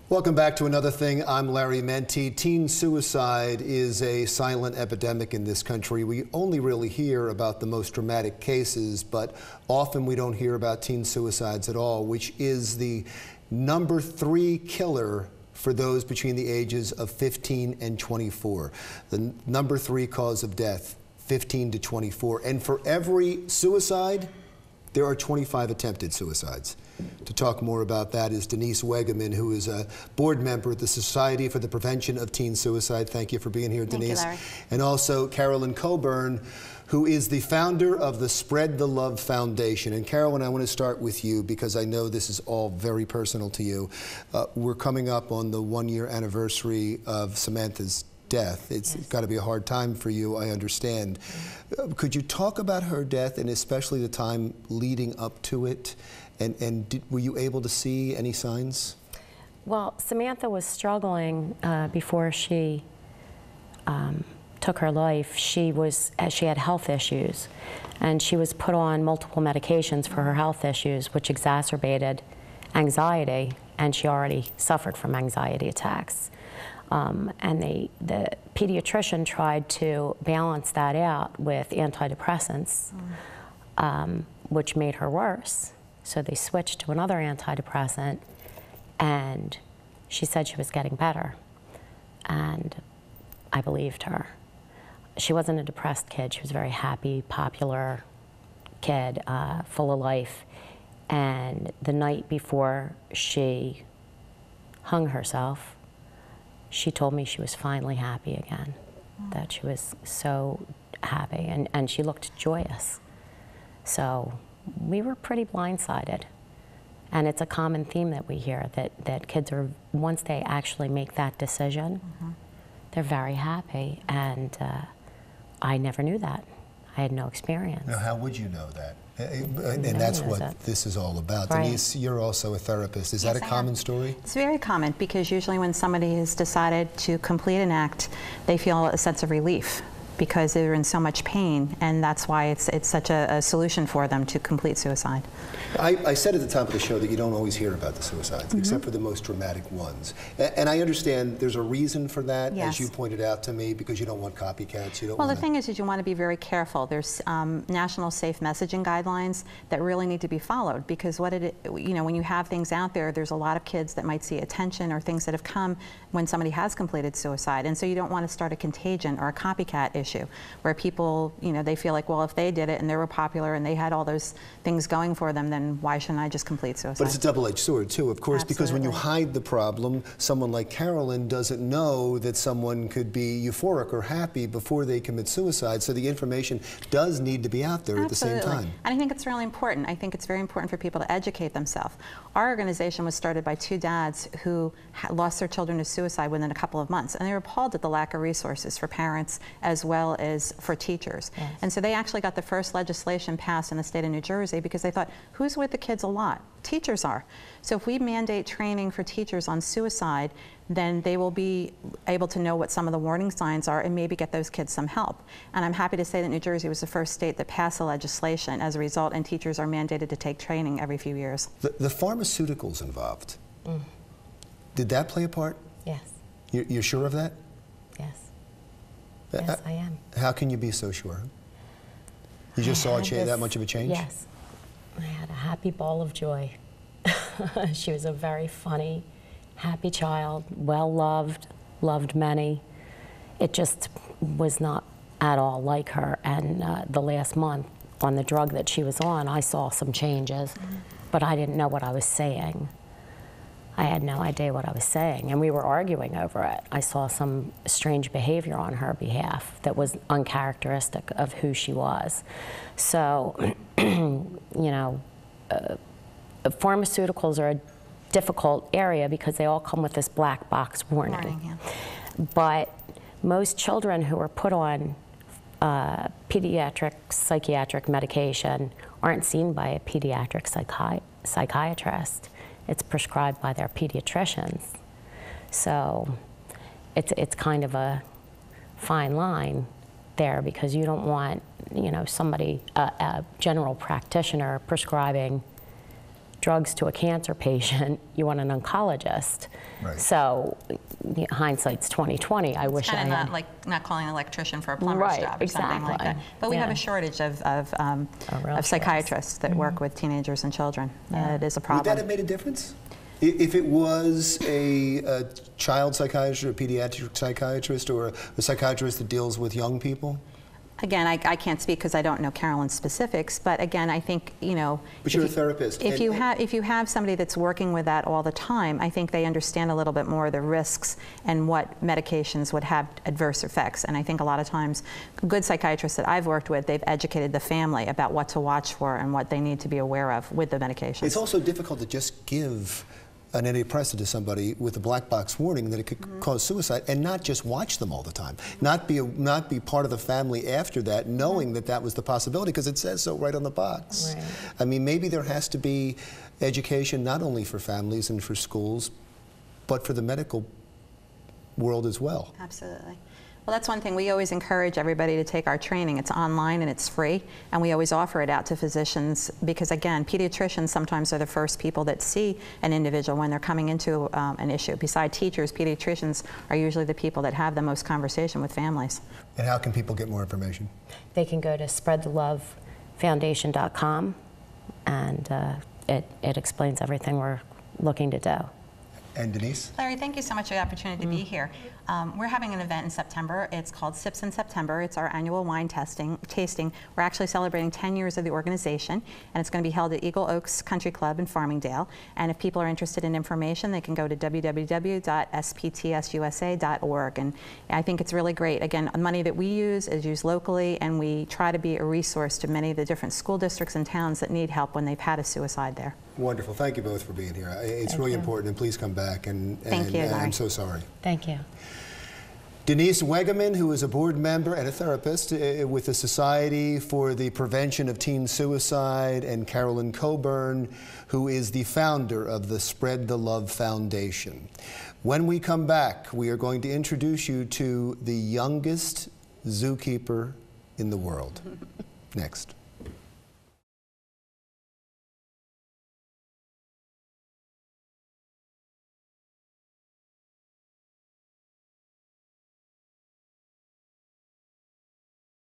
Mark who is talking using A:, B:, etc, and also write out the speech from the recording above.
A: Welcome back to Another Thing. I'm Larry Menti. Teen suicide is a silent epidemic in this country. We only really hear about the most dramatic cases, but often we don't hear about teen suicides at all, which is the #3 killer for those between the ages of 15 and 24. The #3 cause of death, 15 to 24. And for every suicide, there are 25 attempted suicides. To talk more about that is Denise Wegeman, who is a board member at the Society for the Prevention of Teen Suicide. Thank you for being here, Denise.
B: Thank you, Larry.
A: And also Carolyn Coburn, who is the founder of the Spread the Love Foundation. And Carolyn, I want to start with you because I know this is all very personal to you. We're coming up on the 1-year anniversary of Samantha's death. It's got to be a hard time for you, I understand. Could you talk about her death and especially the time leading up to it? And were you able to see any signs?
B: Well, Samantha was struggling before she took her life. She had health issues, and she was put on multiple medications for her health issues, which exacerbated anxiety, and she already suffered from anxiety attacks. And the pediatrician tried to balance that out with antidepressants, which made her worse. So they switched to another antidepressant, and she said she was getting better. And I believed her. She wasn't a depressed kid. She was a very happy, popular kid, full of life. And the night before she hung herself, she told me she was finally happy again, that she was so happy, and she looked joyous. So we were pretty blindsided. And it's a common theme that we hear, that kids are, once they actually make that decision, they're very happy. And I never knew that. I had no experience.
A: Now, how would you know that? And that's what this is all about.
B: Right.
A: Denise, you're also a therapist. Is that a common story?
C: It's very common because usually when somebody has decided to complete an act, they feel a sense of relief because they're in so much pain, and that's why it's such a solution for them to complete suicide.
A: I said at the top of the show that you don't always hear about the suicides, except for the most dramatic ones. And I understand there's a reason for that, as you pointed out to me, because you don't want copycats. You don't
C: the thing is you want to be very careful. There's national safe messaging guidelines that really need to be followed, because when you have things out there, there's a lot of kids that might see attention or things that have come when somebody has completed suicide, and so you don't want to start a contagion or a copycat issue where people, they feel like, well, if they did it and they were popular and they had all those things going for them, then why shouldn't I just complete suicide?
A: But it's a double-edged sword too, of course, because when you hide the problem, someone like Carolyn doesn't know that someone could be euphoric or happy before they commit suicide, so the information does need to be out there at the same time.
C: And I think it's really important. I think it's very important for people to educate themselves. Our organization was started by 2 dads who lost their children to suicide within a couple of months, and they were appalled at the lack of resources for parents as well as for teachers. And so they actually got the first legislation passed in the state of New Jersey because they thought, who's with the kids a lot? Teachers are. So if we mandate training for teachers on suicide, then they will be able to know what some of the warning signs are and maybe get those kids some help. And I'm happy to say that New Jersey was the first state that passed the legislation as a result, and teachers are mandated to take training every few years.
A: The pharmaceuticals involved, did that play a part?
B: Yes.
A: You're sure of that?
B: Yes. Yes, I am.
A: How can you be so sure? You just saw that much of a change?
B: Yes. I had a happy ball of joy. She was a very funny, happy child, well-loved, loved many. It just was not at all like her. And the last month, on the drug that she was on, I saw some changes, but I didn't know what I was saying. I had no idea what I was saying, and we were arguing over it. I saw some strange behavior on her behalf that was uncharacteristic of who she was. So, pharmaceuticals are a difficult area because they all come with this black box warning. But most children who are put on pediatric psychiatric medication aren't seen by a pediatric psychiatrist. It's prescribed by their pediatricians. So it's kind of a fine line there, because you don't want, somebody, a general practitioner prescribing drugs to a cancer patient, you want an oncologist.
A: Right.
B: So hindsight's 20/20. I wish I had.
C: Kind of not calling an electrician for a plumber's job or something like that. But we have a shortage of psychiatrists that work with teenagers and children. It is a problem.
A: Would that have made a difference? If it was a child psychiatrist or a pediatric psychiatrist or a psychiatrist that deals with young people?
C: Again, I can't speak because I don't know Carolyn's specifics, but again, I think, you know...
A: But you're a therapist.
C: If you have somebody that's working with that all the time, I think they understand a little bit more the risks and what medications would have adverse effects. And I think a lot of times, good psychiatrists that I've worked with, they've educated the family about what to watch for and what they need to be aware of with the medications.
A: It's also difficult to just give an antidepressant to somebody with a black box warning that it could cause suicide, and not just watch them all the time, not be part of the family after that, knowing that that was the possibility, because it says so right on the box.
B: Right.
A: I mean, maybe there has to be education not only for families and for schools, but for the medical world as well.
C: Absolutely. Well, that's one thing. We always encourage everybody to take our training. It's online and it's free, and we always offer it out to physicians because, again, pediatricians sometimes are the first people that see an individual when they're coming into an issue. Besides teachers, pediatricians are usually the people that have the most conversation with families.
A: And how can people get more information?
B: They can go to spreadthelovefoundation.com, and it explains everything we're looking to do.
A: And Denise?
C: Larry, thank you so much for the opportunity to be here. We're having an event in September. It's called Sips in September. It's our annual wine tasting. We're actually celebrating 10 years of the organization, and it's going to be held at Eagle Oaks Country Club in Farmingdale. And if people are interested in information, they can go to www.sptsusa.org. And I think it's really great. Again, the money that we use is used locally, and we try to be a resource to many of the different school districts and towns that need help when they've had a suicide there.
A: Wonderful. Thank you both for being here. It's really important, and please come back.
C: Thank you, Larry.
A: I'm so sorry.
B: Thank you.
A: Denise Wegeman, who is a board member and a therapist with the Society for the Prevention of Teen Suicide, and Carolyn Coburn, who is the founder of the Spread the Love Foundation. When we come back, we are going to introduce you to the youngest zookeeper in the world. Next.